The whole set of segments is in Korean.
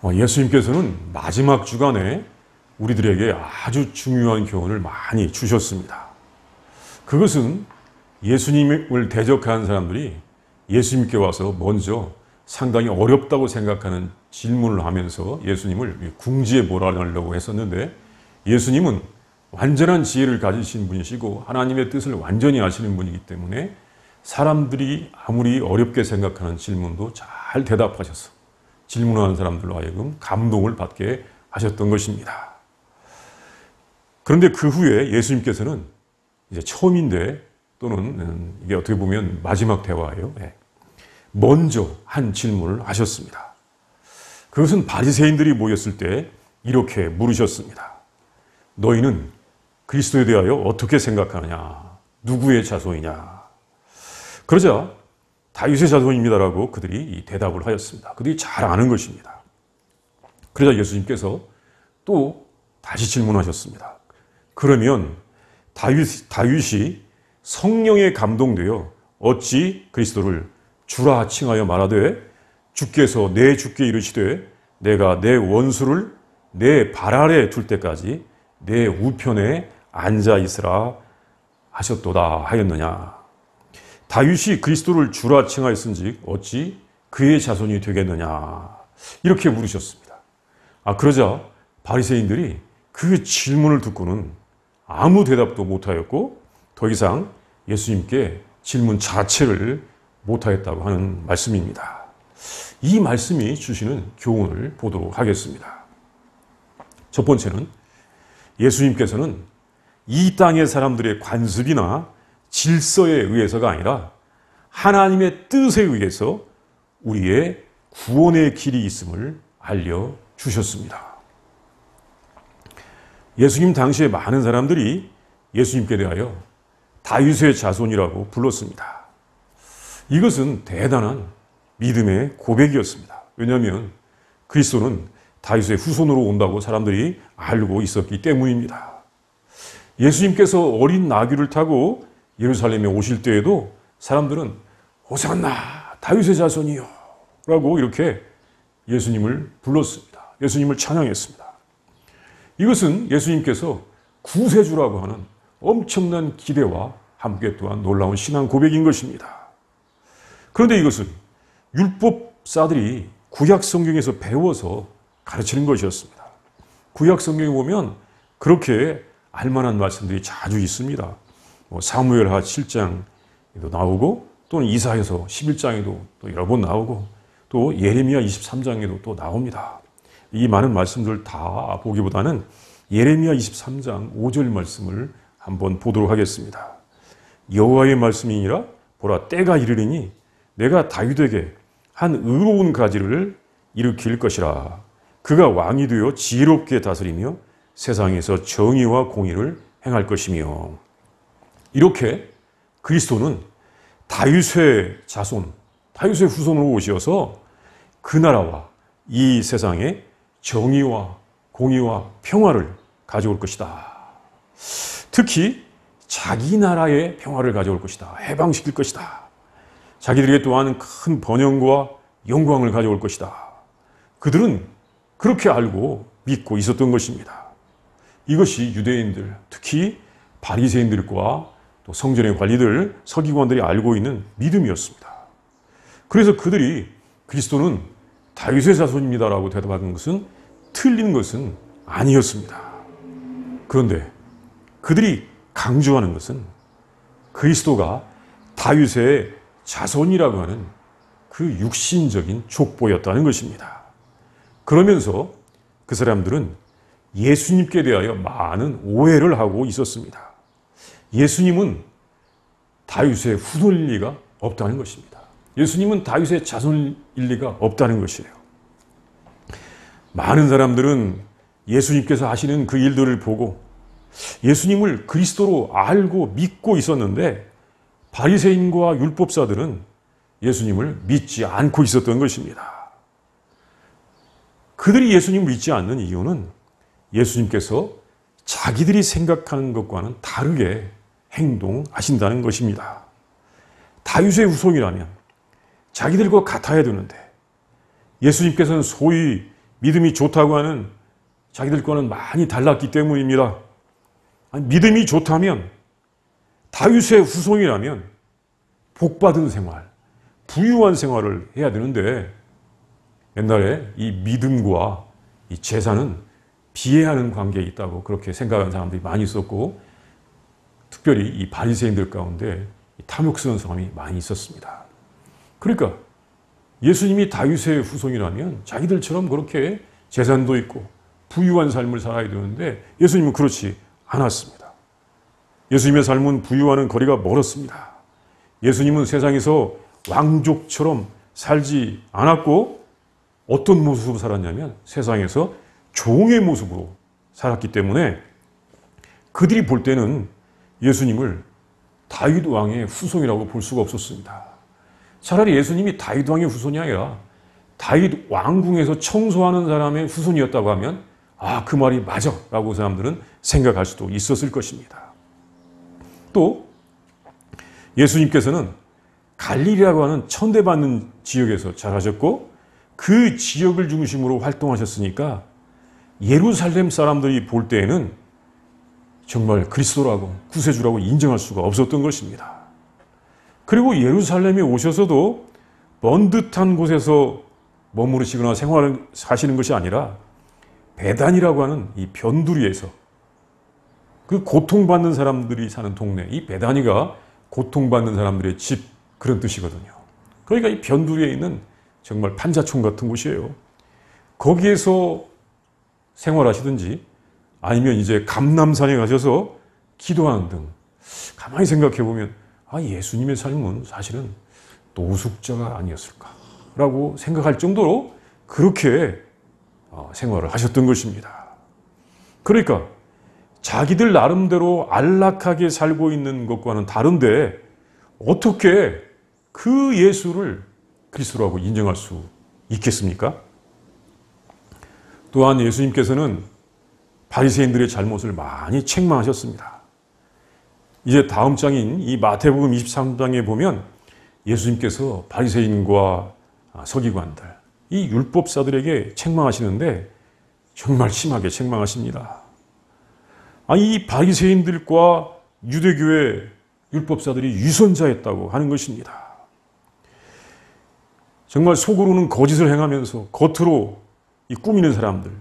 예수님께서는 마지막 주간에 우리들에게 아주 중요한 교훈을 많이 주셨습니다. 그것은 예수님을 대적하는 사람들이 예수님께 와서 먼저 상당히 어렵다고 생각하는 질문을 하면서 예수님을 궁지에 몰아넣으려고 했었는데, 예수님은 완전한 지혜를 가지신 분이시고 하나님의 뜻을 완전히 아시는 분이기 때문에 사람들이 아무리 어렵게 생각하는 질문도 잘 대답하셔서 질문하는 사람들로 하여금 감동을 받게 하셨던 것입니다. 그런데 그 후에 예수님께서는 이제 처음인데, 또는 이게 어떻게 보면 마지막 대화예요. 먼저 한 질문을 하셨습니다. 그것은 바리새인들이 모였을 때 이렇게 물으셨습니다. 너희는 그리스도에 대하여 어떻게 생각하느냐? 누구의 자손이냐? 그러자 다윗의 자손입니다라고 그들이 대답을 하였습니다. 그들이 잘 아는 것입니다. 그러자 예수님께서 또 다시 질문하셨습니다. 그러면 다윗이 성령에 감동되어 어찌 그리스도를 주라 칭하여 말하되, 주께서 내 주께 이르시되 내가 내 원수를 내 발 아래 둘 때까지 내 우편에 앉아 있으라 하셨도다 하였느냐? 다윗이 그리스도를 주라 칭하였은즉 어찌 그의 자손이 되겠느냐? 이렇게 물으셨습니다. 그러자 바리새인들이 그 질문을 듣고는 아무 대답도 못하였고 더 이상 예수님께 질문 자체를 못하였다고 하는 말씀입니다. 이 말씀이 주시는 교훈을 보도록 하겠습니다. 첫 번째는 예수님께서는 이 땅의 사람들의 관습이나 질서에 의해서가 아니라 하나님의 뜻에 의해서 우리의 구원의 길이 있음을 알려주셨습니다. 예수님 당시에 많은 사람들이 예수님께 대하여 다윗의 자손이라고 불렀습니다. 이것은 대단한 믿음의 고백이었습니다. 왜냐하면 그리스도는 다윗의 후손으로 온다고 사람들이 알고 있었기 때문입니다. 예수님께서 어린 나귀를 타고 예루살렘에 오실 때에도 사람들은 호산나 다윗의 자손이요 라고 이렇게 예수님을 불렀습니다. 예수님을 찬양했습니다. 이것은 예수님께서 구세주라고 하는 엄청난 기대와 함께 또한 놀라운 신앙 고백인 것입니다. 그런데 이것은 율법사들이 구약 성경에서 배워서 가르치는 것이었습니다. 구약 성경에 보면 그렇게 알만한 말씀들이 자주 있습니다. 사무엘하 7장에도 나오고, 또는 이사야서 11장에도 또 여러 번 나오고, 또 예레미야 23장에도 또 나옵니다. 이 많은 말씀들 다 보기보다는 예레미야 23장 5절 말씀을 한번 보도록 하겠습니다. 여호와의 말씀이니라, 보라 때가 이르리니 내가 다윗에게 한 의로운 가지를 일으킬 것이라. 그가 왕이 되어 지혜롭게 다스리며 세상에서 정의와 공의를 행할 것이며. 이렇게 그리스도는 다윗의 자손, 다윗의 후손으로 오셔서 그 나라와 이 세상에 정의와 공의와 평화를 가져올 것이다. 특히 자기 나라의 평화를 가져올 것이다. 해방시킬 것이다. 자기들에게 또한 큰 번영과 영광을 가져올 것이다. 그들은 그렇게 알고 믿고 있었던 것입니다. 이것이 유대인들, 특히 바리새인들과 또 성전의 관리들, 서기관들이 알고 있는 믿음이었습니다. 그래서 그들이 그리스도는 다윗의 자손입니다라고 대답하는 것은 틀린 것은 아니었습니다. 그런데 그들이 강조하는 것은 그리스도가 다윗의 자손이라고 하는 그 육신적인 족보였다는 것입니다. 그러면서 그 사람들은 예수님께 대하여 많은 오해를 하고 있었습니다. 예수님은 다윗의 후손일 리가 없다는 것입니다. 예수님은 다윗의 자손일 리가 없다는 것이에요. 많은 사람들은 예수님께서 하시는 그 일들을 보고 예수님을 그리스도로 알고 믿고 있었는데, 바리새인과 율법사들은 예수님을 믿지 않고 있었던 것입니다. 그들이 예수님을 믿지 않는 이유는 예수님께서 자기들이 생각하는 것과는 다르게 행동하신다는 것입니다. 다윗의 후손이라면 자기들과 같아야 되는데, 예수님께서는 소위 믿음이 좋다고 하는 자기들과는 많이 달랐기 때문입니다. 아니, 믿음이 좋다면, 다윗의 후손이라면 복받은 생활, 부유한 생활을 해야 되는데, 옛날에 이 믿음과 이 재산은 비례하는 관계에 있다고 그렇게 생각하는 사람들이 많이 있었고, 특별히 이 바리새인들 가운데 탐욕스러운 사람이 많이 있었습니다. 그러니까 예수님이 다윗의 후손이라면 자기들처럼 그렇게 재산도 있고 부유한 삶을 살아야 되는데, 예수님은 그렇지 않았습니다. 예수님의 삶은 부유와는 거리가 멀었습니다. 예수님은 세상에서 왕족처럼 살지 않았고, 어떤 모습으로 살았냐면 세상에서 종의 모습으로 살았기 때문에 그들이 볼 때는 예수님을 다윗 왕의 후손이라고 볼 수가 없었습니다. 차라리 예수님이 다윗 왕의 후손이 아니라 다윗 왕궁에서 청소하는 사람의 후손이었다고 하면, 아, 그 말이 맞아 라고 사람들은 생각할 수도 있었을 것입니다. 또 예수님께서는 갈릴리라고 하는 천대받는 지역에서 자라셨고, 그 지역을 중심으로 활동하셨으니까 예루살렘 사람들이 볼 때에는 정말 그리스도라고, 구세주라고 인정할 수가 없었던 것입니다. 그리고 예루살렘에 오셔서도 먼 듯한 곳에서 머무르시거나 생활을 하시는 것이 아니라 베단이라고 하는 이 변두리에서, 그 고통받는 사람들이 사는 동네, 이 베다니가 고통받는 사람들의 집, 그런 뜻이거든요. 그러니까 이 변두리에 있는 정말 판자촌 같은 곳이에요. 거기에서 생활하시든지 아니면 이제 감람산에 가셔서 기도하는 등, 가만히 생각해 보면, 아, 예수님의 삶은 사실은 노숙자가 아니었을까라고 생각할 정도로 그렇게 생활을 하셨던 것입니다. 그러니까 자기들 나름대로 안락하게 살고 있는 것과는 다른데 어떻게 그 예수를 그리스도라고 인정할 수 있겠습니까? 또한 예수님께서는 바리새인들의 잘못을 많이 책망하셨습니다. 이제 다음 장인 이 마태복음 23장에 보면 예수님께서 바리새인과 서기관들, 이 율법사들에게 책망하시는데 정말 심하게 책망하십니다. 이 바리새인들과 유대교의 율법사들이 유선자였다고 하는 것입니다. 정말 속으로는 거짓을 행하면서 겉으로 이 꾸미는 사람들,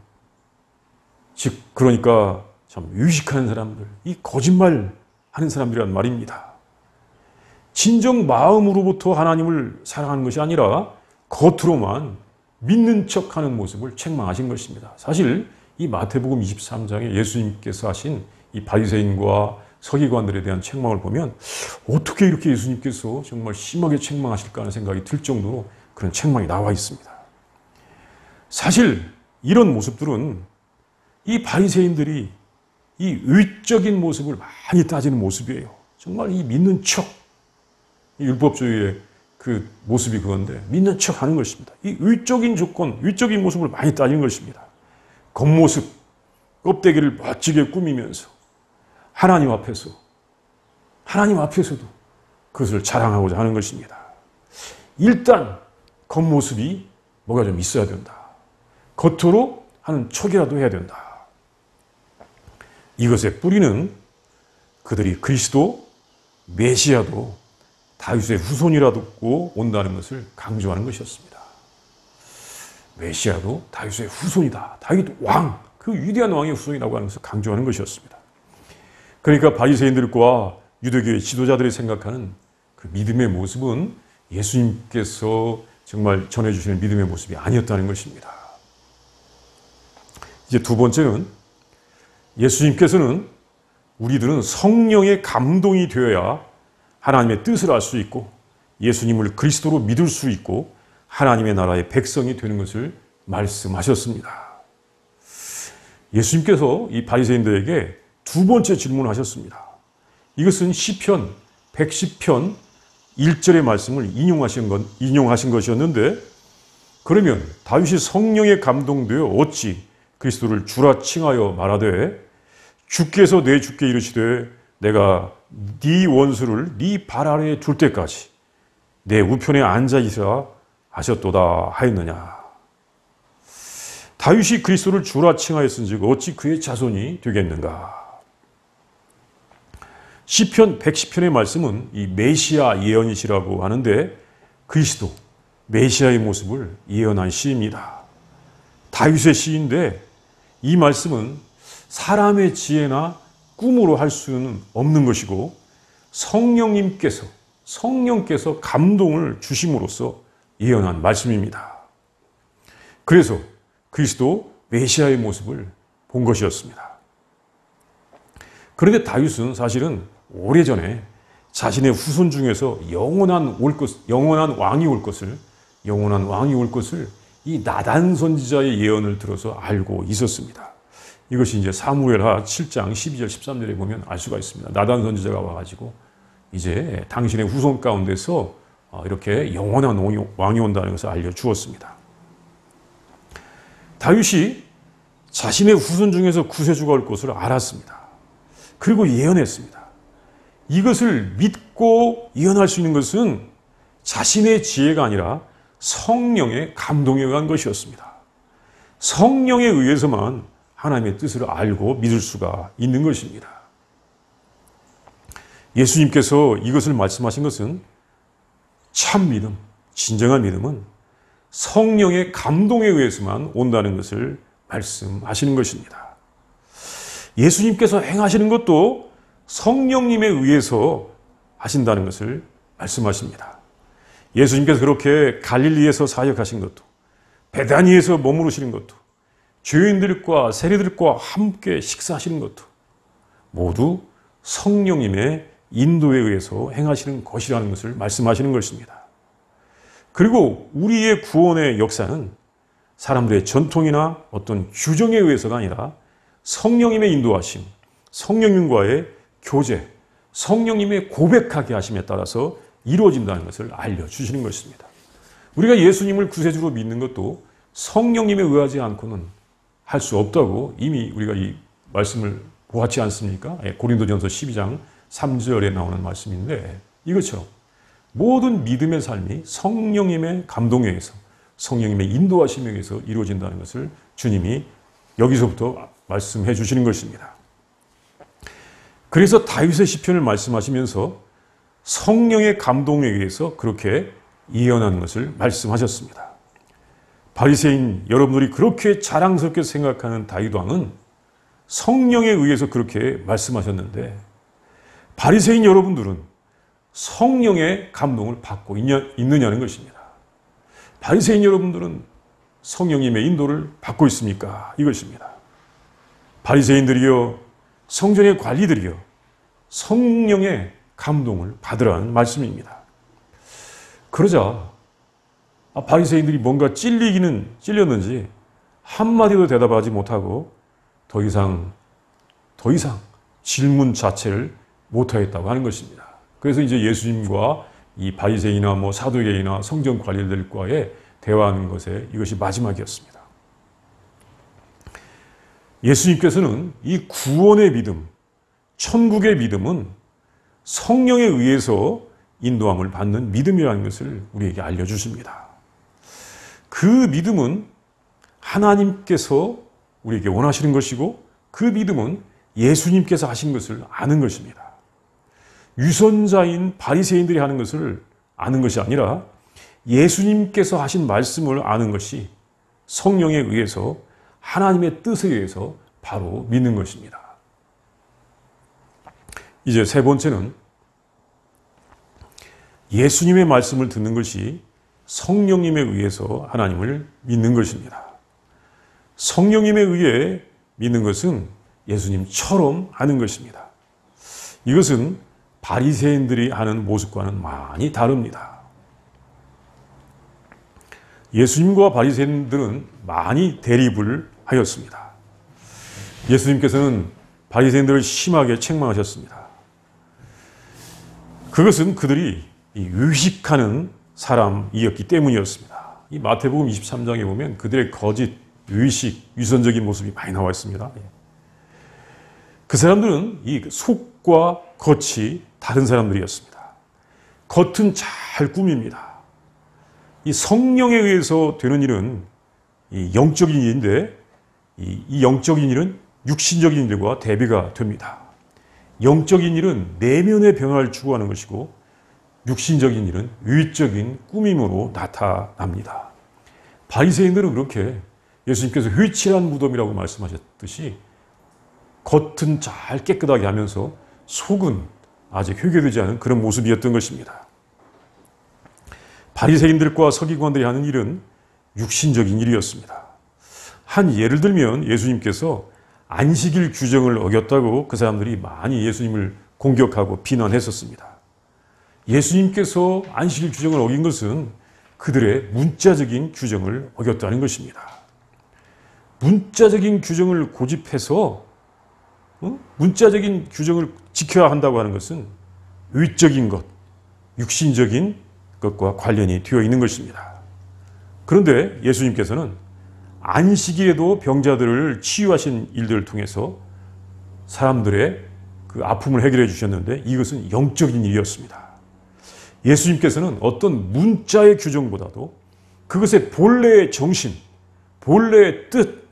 즉 그러니까 참 유식하는 사람들, 이 거짓말 하는 사람들이란 말입니다. 진정 마음으로부터 하나님을 사랑하는 것이 아니라 겉으로만 믿는 척하는 모습을 책망하신 것입니다. 사실 이 마태복음 23장에 예수님께서 하신 이 바리새인과 서기관들에 대한 책망을 보면 어떻게 이렇게 예수님께서 정말 심하게 책망하실까 하는 생각이 들 정도로 그런 책망이 나와 있습니다. 사실 이런 모습들은 이 바리새인들이 이 외적인 모습을 많이 따지는 모습이에요. 정말 이 믿는 척, 이 율법주의의 그 모습이 그건데 믿는 척 하는 것입니다. 이 외적인 조건, 외적인 모습을 많이 따지는 것입니다. 겉모습, 껍데기를 멋지게 꾸미면서 하나님 앞에서도 그것을 자랑하고자 하는 것입니다. 일단 겉모습이 뭐가 좀 있어야 된다. 겉으로 하는 척이라도 해야 된다. 이것의 뿌리는 그들이 그리스도, 메시아도 다윗의 후손이라고 온다는 것을 강조하는 것이었습니다. 메시아도 다윗의 후손이다. 다윗 왕, 그 위대한 왕의 후손이라고 하는 것을 강조하는 것이었습니다. 그러니까 바리새인들과 유대교의 지도자들이 생각하는 그 믿음의 모습은 예수님께서 정말 전해주시는 믿음의 모습이 아니었다는 것입니다. 이제 두 번째는 예수님께서는 우리들은 성령의 감동이 되어야 하나님의 뜻을 알 수 있고 예수님을 그리스도로 믿을 수 있고 하나님의 나라의 백성이 되는 것을 말씀하셨습니다. 예수님께서 이 바리새인들에게 두 번째 질문을 하셨습니다. 이것은 시편 110편 1절의 말씀을 인용하신 것이었는데, 그러면 다윗이 성령에 감동되어 어찌 그리스도를 주라 칭하여 말하되 주께서 내 주께 이르시되 내가 네 원수를 네 발 아래에 둘 때까지 내 우편에 앉아 있으라 하셨도다 하였느냐. 다윗이 그리스도를 주라 칭하였은즉 어찌 그의 자손이 되겠는가? 시편 110편의 말씀은 이 메시아 예언이시라고 하는데 그리스도, 메시아의 모습을 예언한 시입니다. 다윗의 시인데 이 말씀은 사람의 지혜나 꿈으로 할 수는 없는 것이고 성령께서 감동을 주심으로써 예언한 말씀입니다. 그래서 그리스도 메시아의 모습을 본 것이었습니다. 그런데 다윗은 사실은 오래전에 자신의 후손 중에서 영원한 왕이 올 것을 이 나단 선지자의 예언을 들어서 알고 있었습니다. 이것이 이제 사무엘하 7장 12절 13절에 보면 알 수가 있습니다. 나단 선지자가 와가지고 이제 당신의 후손 가운데서 이렇게 영원한 왕이 온다는 것을 알려주었습니다. 다윗이 자신의 후손 중에서 구세주가 올 것을 알았습니다. 그리고 예언했습니다. 이것을 믿고 예언할 수 있는 것은 자신의 지혜가 아니라 성령의 감동에 의한 것이었습니다. 성령에 의해서만 하나님의 뜻을 알고 믿을 수가 있는 것입니다. 예수님께서 이것을 말씀하신 것은 참 믿음, 진정한 믿음은 성령의 감동에 의해서만 온다는 것을 말씀하시는 것입니다. 예수님께서 행하시는 것도 성령님에 의해서 하신다는 것을 말씀하십니다. 예수님께서 그렇게 갈릴리에서 사역하신 것도, 베다니에서 머무르시는 것도, 죄인들과 세리들과 함께 식사하시는 것도 모두 성령님의 인도에 의해서 행하시는 것이라는 것을 말씀하시는 것입니다. 그리고 우리의 구원의 역사는 사람들의 전통이나 어떤 규정에 의해서가 아니라 성령님의 인도하심, 성령님과의 교제, 성령님의 고백하게 하심에 따라서 이루어진다는 것을 알려주시는 것입니다. 우리가 예수님을 구세주로 믿는 것도 성령님에 의하지 않고는 할 수 없다고 이미 우리가 이 말씀을 보았지 않습니까? 고린도전서 12장 3절에 나오는 말씀인데 이것처럼 모든 믿음의 삶이 성령님의 감동에 의해서 성령님의 인도하심에 의해서 이루어진다는 것을 주님이 여기서부터 말씀해 주시는 것입니다. 그래서 다윗의 시편을 말씀하시면서 성령의 감동에 의해서 그렇게 예언하는 것을 말씀하셨습니다. 바리새인 여러분들이 그렇게 자랑스럽게 생각하는 다윗 왕은 성령에 의해서 그렇게 말씀하셨는데 바리새인 여러분들은 성령의 감동을 받고 있느냐는 것입니다. 바리새인 여러분들은 성령님의 인도를 받고 있습니까? 이것입니다. 바리새인들이여, 성전의 관리들이여, 성령의 감동을 받으라는 말씀입니다. 그러자 바리새인들이 뭔가 찔렸는지 한마디도 대답하지 못하고 더 이상 질문 자체를 못하겠다고 하는 것입니다. 그래서 이제 예수님과 이 바리새인이나 사두개인이나 성전 관리들과의 대화하는 것에 이것이 마지막이었습니다. 예수님께서는 이 구원의 믿음, 천국의 믿음은 성령에 의해서 인도함을 받는 믿음이라는 것을 우리에게 알려주십니다. 그 믿음은 하나님께서 우리에게 원하시는 것이고 그 믿음은 예수님께서 하신 것을 아는 것입니다. 유선자인 바리새인들이 하는 것을 아는 것이 아니라 예수님께서 하신 말씀을 아는 것이 성령에 의해서 하나님의 뜻에 의해서 바로 믿는 것입니다. 이제 세 번째는 예수님의 말씀을 듣는 것이 성령님에 의해서 하나님을 믿는 것입니다. 성령님에 의해 믿는 것은 예수님처럼 하는 것입니다. 이것은 바리새인들이 하는 모습과는 많이 다릅니다. 예수님과 바리새인들은 많이 대립을 하였습니다. 예수님께서는 바리새인들을 심하게 책망하셨습니다. 그것은 그들이 유식하는 사람이었기 때문이었습니다. 이 마태복음 23장에 보면 그들의 거짓, 유식, 위선적인 모습이 많이 나와 있습니다. 그 사람들은 이 속과 겉이 다른 사람들이었습니다. 겉은 잘 꾸밉니다. 이 성령에 의해서 되는 일은 이 영적인 일인데 이 영적인 일은 육신적인 일과 대비가 됩니다. 영적인 일은 내면의 변화를 추구하는 것이고 육신적인 일은 외적인 꾸밈으로 나타납니다. 바리새인들은 그렇게 예수님께서 회칠한 무덤이라고 말씀하셨듯이 겉은 잘 깨끗하게 하면서 속은 아직 회개되지 않은 그런 모습이었던 것입니다. 바리새인들과 서기관들이 하는 일은 육신적인 일이었습니다. 한 예를 들면 예수님께서 안식일 규정을 어겼다고 그 사람들이 많이 예수님을 공격하고 비난했었습니다. 예수님께서 안식일 규정을 어긴 것은 그들의 문자적인 규정을 어겼다는 것입니다. 문자적인 규정을 고집해서 문자적인 규정을 지켜야 한다고 하는 것은 외적인 것, 육신적인 것과 관련이 되어 있는 것입니다. 그런데 예수님께서는 안식일에도 병자들을 치유하신 일들을 통해서 사람들의 그 아픔을 해결해 주셨는데 이것은 영적인 일이었습니다. 예수님께서는 어떤 문자의 규정보다도 그것의 본래의 정신, 본래의 뜻,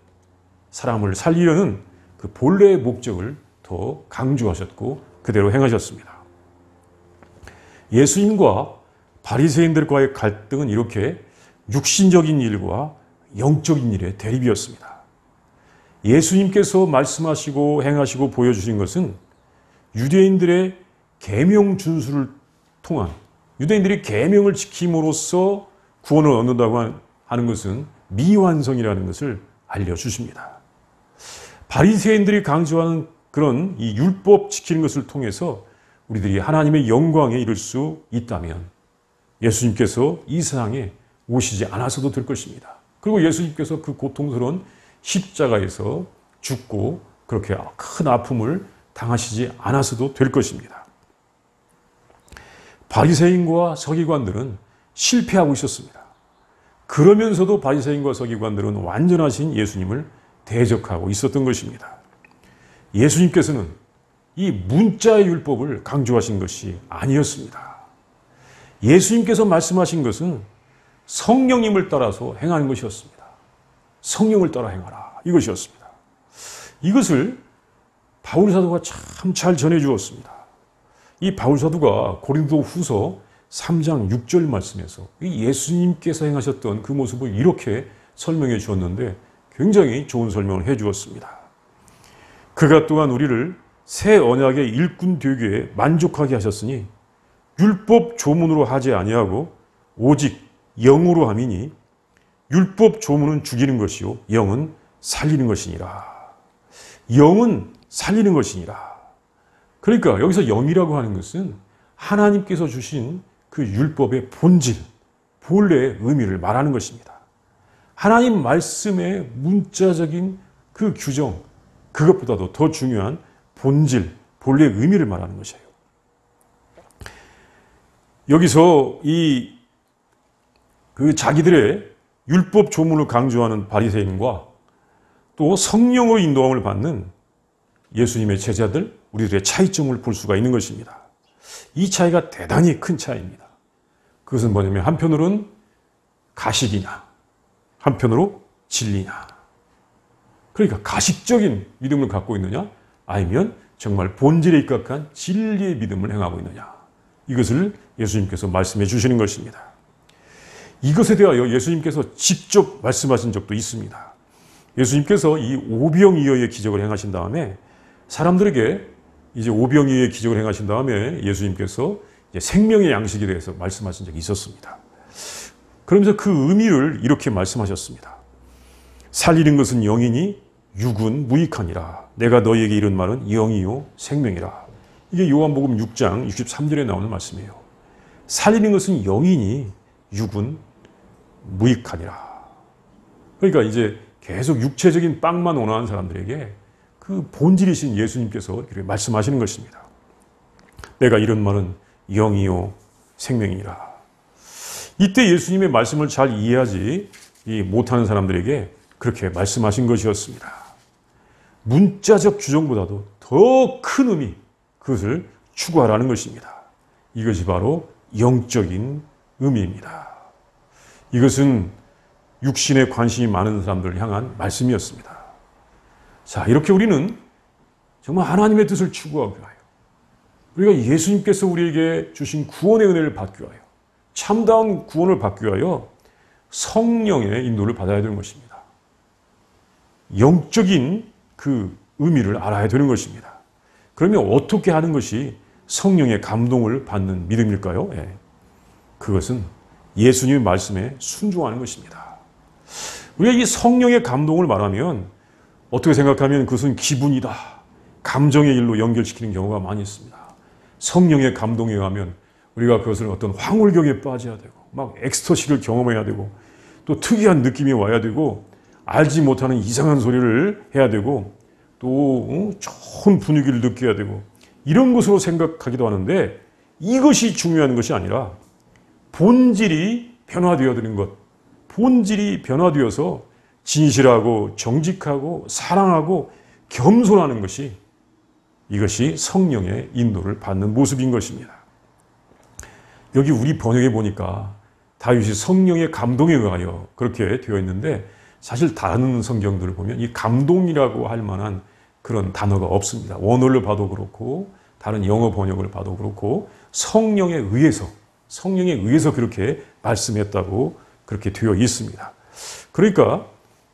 사람을 살리려는 그 본래의 목적을 더 강조하셨고 그대로 행하셨습니다. 예수님과 바리새인들과의 갈등은 이렇게 육신적인 일과 영적인 일의 대립이었습니다. 예수님께서 말씀하시고 행하시고 보여주신 것은 유대인들의 계명 준수를 통한 유대인들이 계명을 지킴으로써 구원을 얻는다고 하는 것은 미완성이라는 것을 알려주십니다. 바리새인들이 강조하는 그런 이 율법 지키는 것을 통해서 우리들이 하나님의 영광에 이를 수 있다면 예수님께서 이 세상에 오시지 않아서도 될 것입니다. 그리고 예수님께서 그 고통스러운 십자가에서 죽고 그렇게 큰 아픔을 당하시지 않아서도 될 것입니다. 바리새인과 서기관들은 실패하고 있었습니다. 그러면서도 바리새인과 서기관들은 완전하신 예수님을 대적하고 있었던 것입니다. 예수님께서는 이 문자의 율법을 강조하신 것이 아니었습니다. 예수님께서 말씀하신 것은 성령님을 따라서 행하는 것이었습니다. 성령을 따라 행하라. 이것이었습니다. 이것을 바울 사도가 참 잘 전해 주었습니다. 이 바울 사도가 고린도 후서 3장 6절 말씀에서 이 예수님께서 행하셨던 그 모습을 이렇게 설명해 주었는데 굉장히 좋은 설명을 해 주었습니다. 그가 또한 우리를 새 언약의 일꾼 되기에 만족하게 하셨으니 율법 조문으로 하지 아니하고 오직 영으로 함이니 율법 조문은 죽이는 것이요 영은 살리는 것이니라. 영은 살리는 것이니라. 그러니까 여기서 영이라고 하는 것은 하나님께서 주신 그 율법의 본질, 본래의 의미를 말하는 것입니다. 하나님 말씀의 문자적인 그 규정, 그것보다도 더 중요한 본질, 본래의 의미를 말하는 것이에요. 여기서 그 자기들의 율법 조문을 강조하는 바리새인과 또 성령으로 인도함을 받는 예수님의 제자들, 우리들의 차이점을 볼 수가 있는 것입니다. 이 차이가 대단히 큰 차이입니다. 그것은 뭐냐면 한편으로는 가식이냐, 한편으로 진리냐. 그러니까 가식적인 믿음을 갖고 있느냐, 아니면 정말 본질에 입각한 진리의 믿음을 행하고 있느냐. 이것을 예수님께서 말씀해 주시는 것입니다. 이것에 대하여 예수님께서 직접 말씀하신 적도 있습니다. 예수님께서 이 오병이어의 기적을 행하신 다음에 사람들에게 이제 오병이어의 기적을 행하신 다음에 예수님께서 이제 생명의 양식에 대해서 말씀하신 적이 있었습니다. 그러면서 그 의미를 이렇게 말씀하셨습니다. 살리는 것은 영이니 육은 무익하니라. 내가 너희에게 이른 말은 영이요 생명이라. 이게 요한복음 6장 63절에 나오는 말씀이에요. 살리는 것은 영이니 육은 무익하니라. 그러니까 이제 계속 육체적인 빵만 원하는 사람들에게 그 본질이신 예수님께서 이렇게 말씀하시는 것입니다. 내가 이런 말은 영이요 생명이니라. 이때 예수님의 말씀을 잘 이해하지 못하는 사람들에게 그렇게 말씀하신 것이었습니다. 문자적 규정보다도 더 큰 의미, 그것을 추구하라는 것입니다. 이것이 바로 영적인 의미입니다. 이것은 육신에 관심이 많은 사람들을 향한 말씀이었습니다. 자, 이렇게 우리는 정말 하나님의 뜻을 추구하기 위하여, 우리가 예수님께서 우리에게 주신 구원의 은혜를 받기 위하여, 참다운 구원을 받기 위하여 성령의 인도를 받아야 되는 것입니다. 영적인 그 의미를 알아야 되는 것입니다. 그러면 어떻게 하는 것이 성령의 감동을 받는 믿음일까요? 예. 그것은 예수님의 말씀에 순종하는 것입니다. 우리가 이 성령의 감동을 말하면 어떻게 생각하면 그것은 기분이다, 감정의 일로 연결시키는 경우가 많이 있습니다. 성령의 감동에 의하면 우리가 그것을 어떤 황홀경에 빠져야 되고 막 엑스터시를 경험해야 되고 또 특이한 느낌이 와야 되고 알지 못하는 이상한 소리를 해야 되고 또 좋은 분위기를 느껴야 되고 이런 것으로 생각하기도 하는데, 이것이 중요한 것이 아니라 본질이 변화되어지는 것, 본질이 변화되어서 진실하고 정직하고 사랑하고 겸손하는 것이, 이것이 성령의 인도를 받는 모습인 것입니다. 여기 우리 번역에 보니까 다윗이 성령의 감동에 의하여 그렇게 되어 있는데, 사실 다른 성경들을 보면 이 감동이라고 할 만한 그런 단어가 없습니다. 원어를 봐도 그렇고 다른 영어 번역을 봐도 그렇고 성령에 의해서 그렇게 말씀했다고 그렇게 되어 있습니다. 그러니까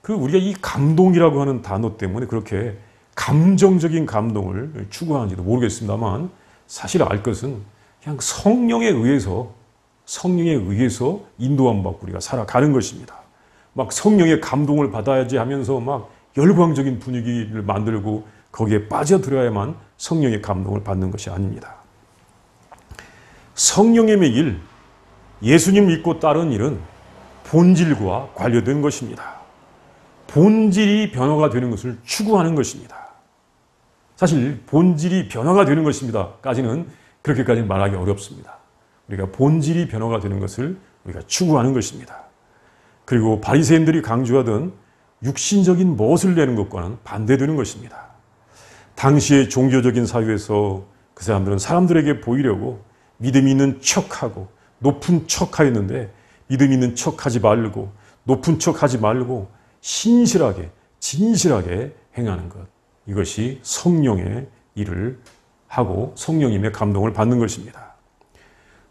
우리가 이 감동이라고 하는 단어 때문에 그렇게 감정적인 감동을 추구하는지도 모르겠습니다만, 사실 알 것은 그냥 성령에 의해서 인도함 받고 우리가 살아가는 것입니다. 막 성령의 감동을 받아야지 하면서 막 열광적인 분위기를 만들고 거기에 빠져들어야만 성령의 감동을 받는 것이 아닙니다. 성령의 일, 예수님 믿고 따른 일은 본질과 관련된 것입니다. 본질이 변화가 되는 것을 추구하는 것입니다. 사실 본질이 변화가 되는 것입니다까지는 그렇게까지 말하기 어렵습니다. 우리가 본질이 변화가 되는 것을 우리가 추구하는 것입니다. 그리고 바리새인들이 강조하던 육신적인 멋을 내는 것과는 반대되는 것입니다. 당시의 종교적인 사회에서 그 사람들은 사람들에게 보이려고 믿음 있는 척하고 높은 척하였는데, 믿음 있는 척하지 말고 높은 척하지 말고 신실하게 진실하게 행하는 것, 이것이 성령의 일을 하고 성령님의 감동을 받는 것입니다.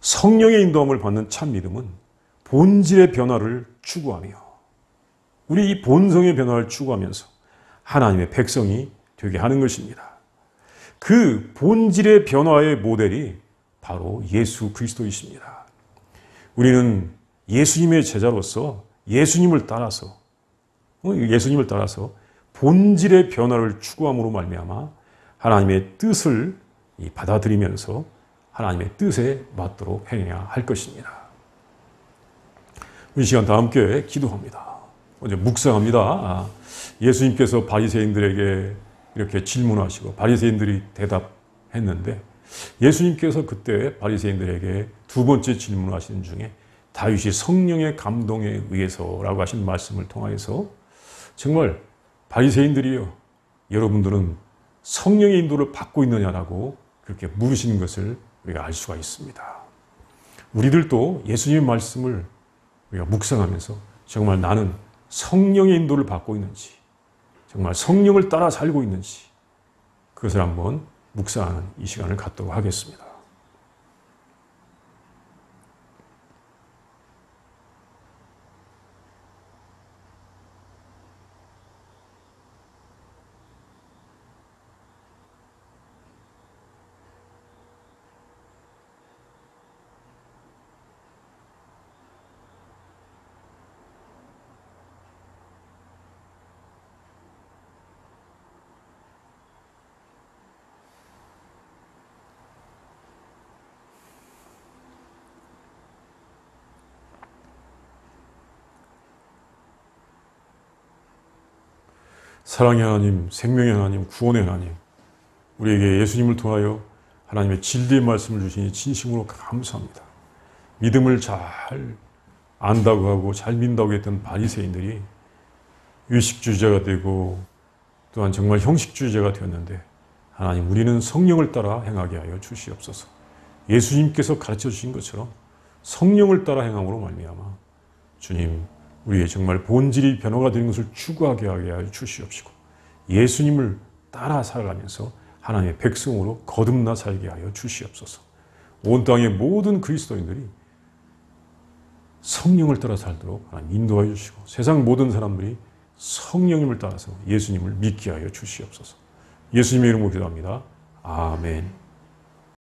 성령의 인도함을 받는 참 믿음은 본질의 변화를 추구하며, 우리 이 본성의 변화를 추구하면서 하나님의 백성이 되게 하는 것입니다. 그 본질의 변화의 모델이 바로 예수 그리스도이십니다. 우리는 예수님의 제자로서 예수님을 따라서 본질의 변화를 추구함으로 말미암아 하나님의 뜻을 받아들이면서 하나님의 뜻에 맞도록 행해야 할 것입니다. 이 시간 다 함께 기도합니다. 먼저 묵상합니다. 예수님께서 바리새인들에게 이렇게 질문하시고 바리새인들이 대답했는데, 예수님께서 그때 바리새인들에게 두 번째 질문하시는 중에 다윗이 성령의 감동에 의해서라고 하신 말씀을 통하여서 정말 바리새인들이요, 여러분들은 성령의 인도를 받고 있느냐라고 그렇게 물으시는 것을 우리가 알 수가 있습니다. 우리들도 예수님의 말씀을 우리가 묵상하면서 정말 나는 성령의 인도를 받고 있는지, 정말 성령을 따라 살고 있는지, 그것을 한번 묵상하는 이 시간을 갖도록 하겠습니다. 사랑의 하나님, 생명의 하나님, 구원의 하나님, 우리에게 예수님을 통하여 하나님의 진리의 말씀을 주시니 진심으로 감사합니다. 믿음을 잘 안다고 하고 잘 믿는다고 했던 바리새인들이 의식주의자가 되고 또한 정말 형식주의자가 되었는데, 하나님, 우리는 성령을 따라 행하게 하여 주시옵소서. 예수님께서 가르쳐 주신 것처럼 성령을 따라 행함으로 말미암아 주님, 우리의 정말 본질이 변화가 되는 것을 추구하게 하여 주시옵시고 예수님을 따라 살아가면서 하나님의 백성으로 거듭나 살게 하여 주시옵소서. 온 땅의 모든 그리스도인들이 성령을 따라 살도록 하나님 인도하여 주시고 세상 모든 사람들이 성령님을 따라서 예수님을 믿게 하여 주시옵소서. 예수님의 이름으로 기도합니다. 아멘.